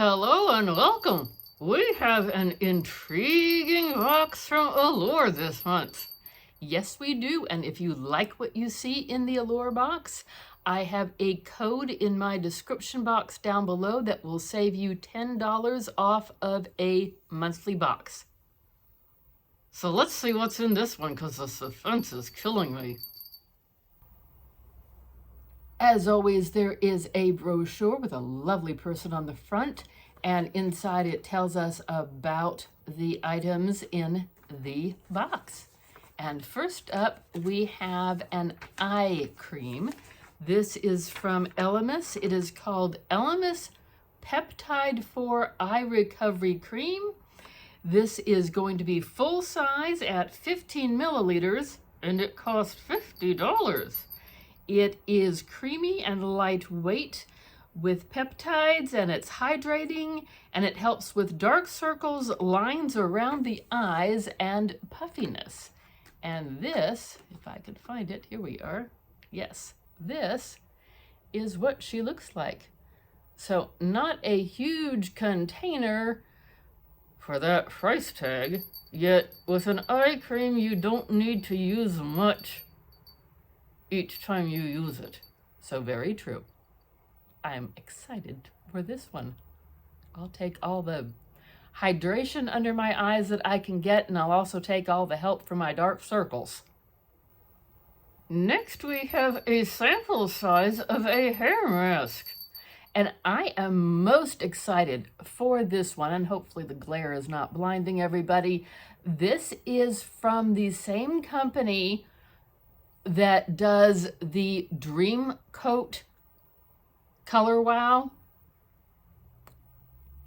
Hello and welcome. We have an intriguing box from Allure this month. Yes, we do. And if you like what you see in the Allure box, I have a code in my description box down below that will save you $10 off of a monthly box. So let's see what's in this one because the suspense is killing me. As always, there is a brochure with a lovely person on the front, and inside it tells us about the items in the box. And first up, we have an eye cream. This is from Elemis. It is called Elemis Peptide 4 Eye Recovery Cream. This is going to be full size at 15 milliliters, and it costs $50. It is creamy and lightweight with peptides, and it's hydrating, and it helps with dark circles, lines around the eyes, and puffiness. And this, if I could find it, here we are. Yes, this is what she looks like. So not a huge container for that price tag, yet with an eye cream you don't need to use much each time you use it. So very true. I'm excited for this one. I'll take all the hydration under my eyes that I can get, and I'll also take all the help for my dark circles. Next, we have a sample size of a hair mask. And I am most excited for this one, and hopefully the glare is not blinding everybody. This is from the same company that does the Dream Coat colorwow,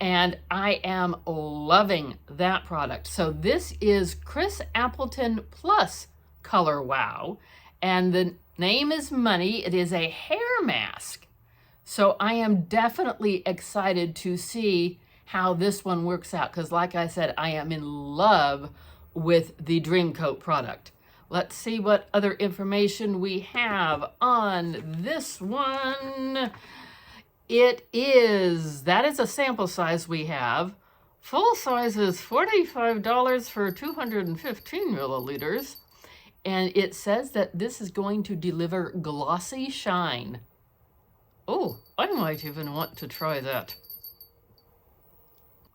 and I am loving that product. So this is Chris Appleton Plus colorwow, and the name is Money. It is a hair mask, so I am definitely excited to see how this one works out, because like I said, I am in love with the Dream Coat product. Let's see what other information we have on this one. That is a sample size we have. Full size is $45 for 215 milliliters. And it says that this is going to deliver glossy shine. Oh, I might even want to try that.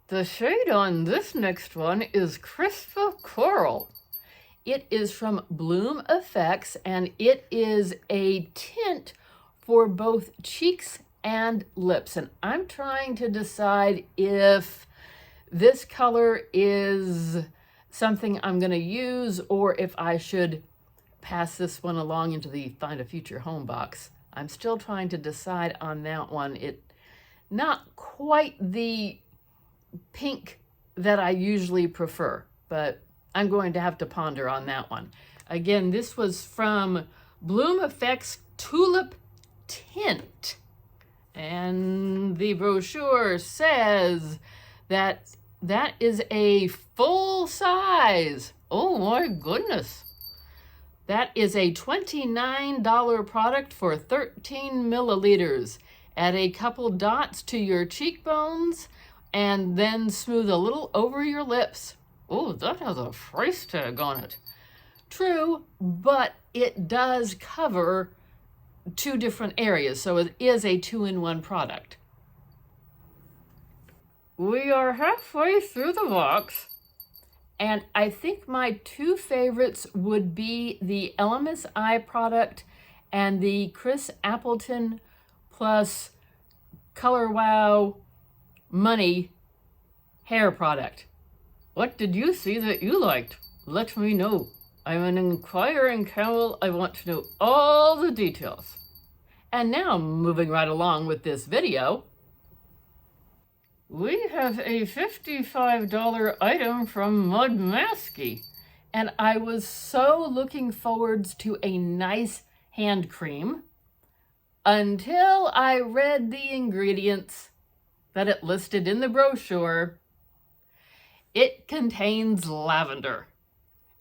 The shade on this next one is Crisp Coral. It is from bloomeffects, and it is a tint for both cheeks and lips. And I'm trying to decide if this color is something I'm going to use or if I should pass this one along into the Find a Future Home box. I'm still trying to decide on that one. It not quite the pink that I usually prefer, but I'm going to have to ponder on that one. Again, this was from bloomeffects Tulip Tint. And the brochure says that that is a full size. Oh my goodness. That is a $29 product for 13 milliliters. Add a couple dots to your cheekbones and then smooth a little over your lips. Oh, that has a price tag on it. True, but it does cover two different areas, so it is a two-in-one product. We are halfway through the box, and I think my two favorites would be the Elemis eye product and the Chris Appleton Plus colorwow Money hair product. What did you see that you liked? Let me know. I'm an inquiring camel. I want to know all the details. And now, moving right along with this video, we have a $55 item from mudmasky. And I was so looking forward to a nice hand cream until I read the ingredients that it listed in the brochure. It contains lavender,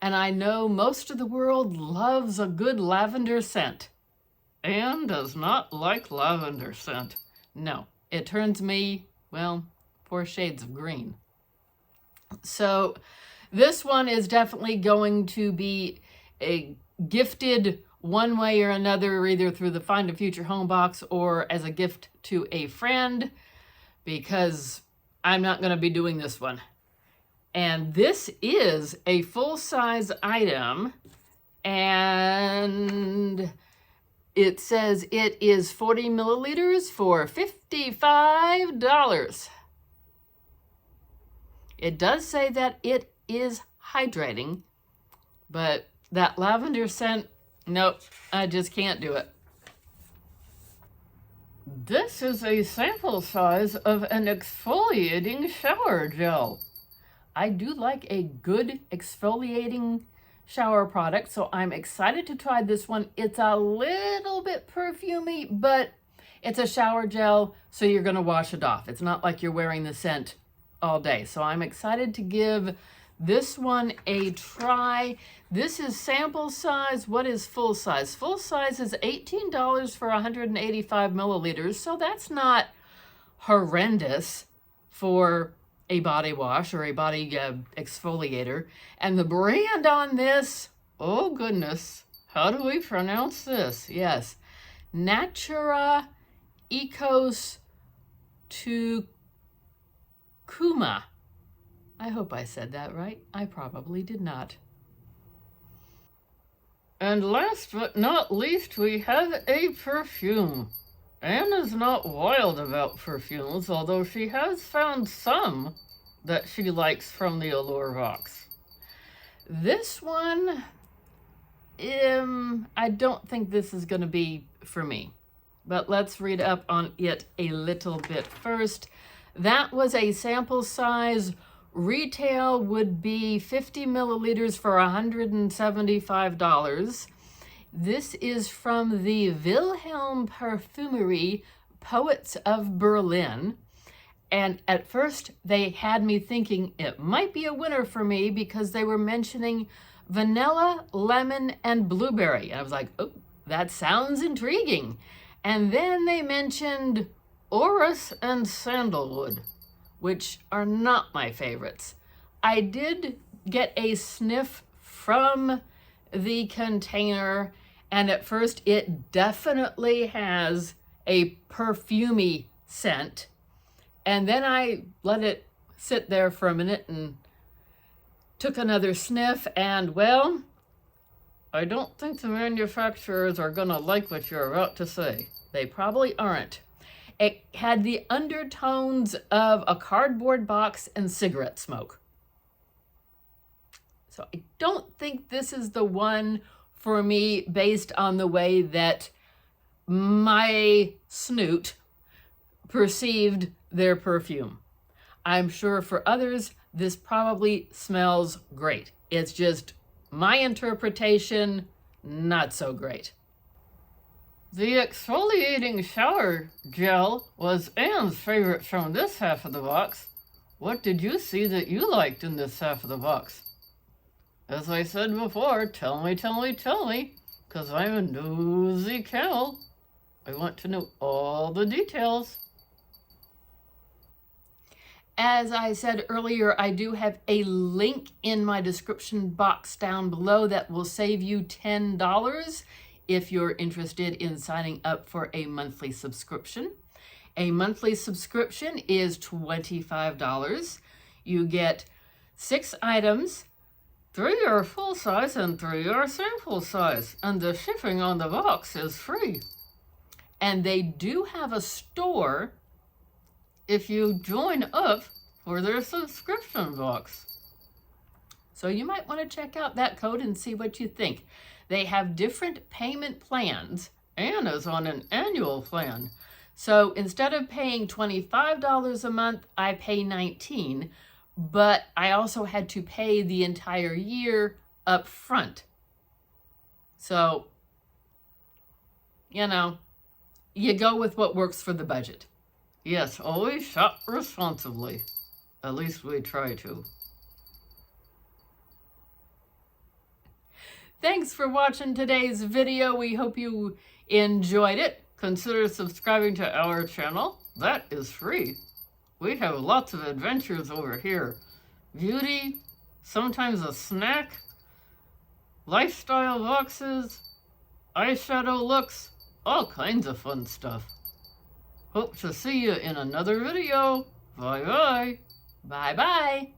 and I know most of the world loves a good lavender scent. Anne does not like lavender scent. No, it turns me, well, 4 shades of green. So this one is definitely going to be a gifted one way or another, either through the Find a Future Home box or as a gift to a friend, because I'm not going to be doing this one. And this is a full-size item, and it says it is 40 milliliters for $55. It does say that it is hydrating, but that lavender scent, nope, I just can't do it. This is a sample size of an exfoliating shower gel. I do like a good exfoliating shower product, so I'm excited to try this one. It's a little bit perfumey, but it's a shower gel, so you're going to wash it off. It's not like you're wearing the scent all day. So I'm excited to give this one a try. This is sample size. What is full size? Full size is $18 for 185 milliliters, so that's not horrendous for a body wash or a body exfoliator. And the brand on this, oh goodness, how do we pronounce this? Yes, Natura Ecos Tukuma. I hope I said that right. I probably did not. And last but not least, we have a perfume. Anne is not wild about perfumes, although she has found some that she likes from the Allure box. This one, I don't think this is going to be for me. But let's read up on it a little bit first. That was a sample size. Retail would be 50 milliliters for $175. This is from the Vilhelmparfumerie, Poets of Berlin. And at first they had me thinking it might be a winner for me because they were mentioning vanilla, lemon, and blueberry. And I was like, oh, that sounds intriguing. And then they mentioned orris and sandalwood, which are not my favorites. I did get a sniff from the container, and at first it definitely has a perfumey scent. And then I let it sit there for a minute and took another sniff, and well, I don't think the manufacturers are gonna like what you're about to say. They probably aren't. It had the undertones of a cardboard box and cigarette smoke. So I don't think this is the one for me based on the way that my snoot perceived their perfume. I'm sure for others, this probably smells great. It's just my interpretation, not so great. The exfoliating shower gel was Anne's favorite from this half of the box. What did you see that you liked in this half of the box? As I said before, tell me, because I'm a nosy camel. I want to know all the details. As I said earlier, I do have a link in my description box down below that will save you $10 if you're interested in signing up for a monthly subscription. A monthly subscription is $25. You get 6 items. 3 are full size and 3 are sample size, and the shipping on the box is free. And they do have a store if you join up for their subscription box. So you might want to check out that code and see what you think. They have different payment plans. Anna's on an annual plan. So instead of paying $25 a month, I pay $19, but I also had to pay the entire year up front. So, you know, you go with what works for the budget. Yes, always shop responsibly. At least we try to. Thanks for watching today's video. We hope you enjoyed it. Consider subscribing to our channel. That is free. We have lots of adventures over here. Beauty, sometimes a snack, lifestyle boxes, eyeshadow looks, all kinds of fun stuff. Hope to see you in another video. Bye-bye. Bye-bye.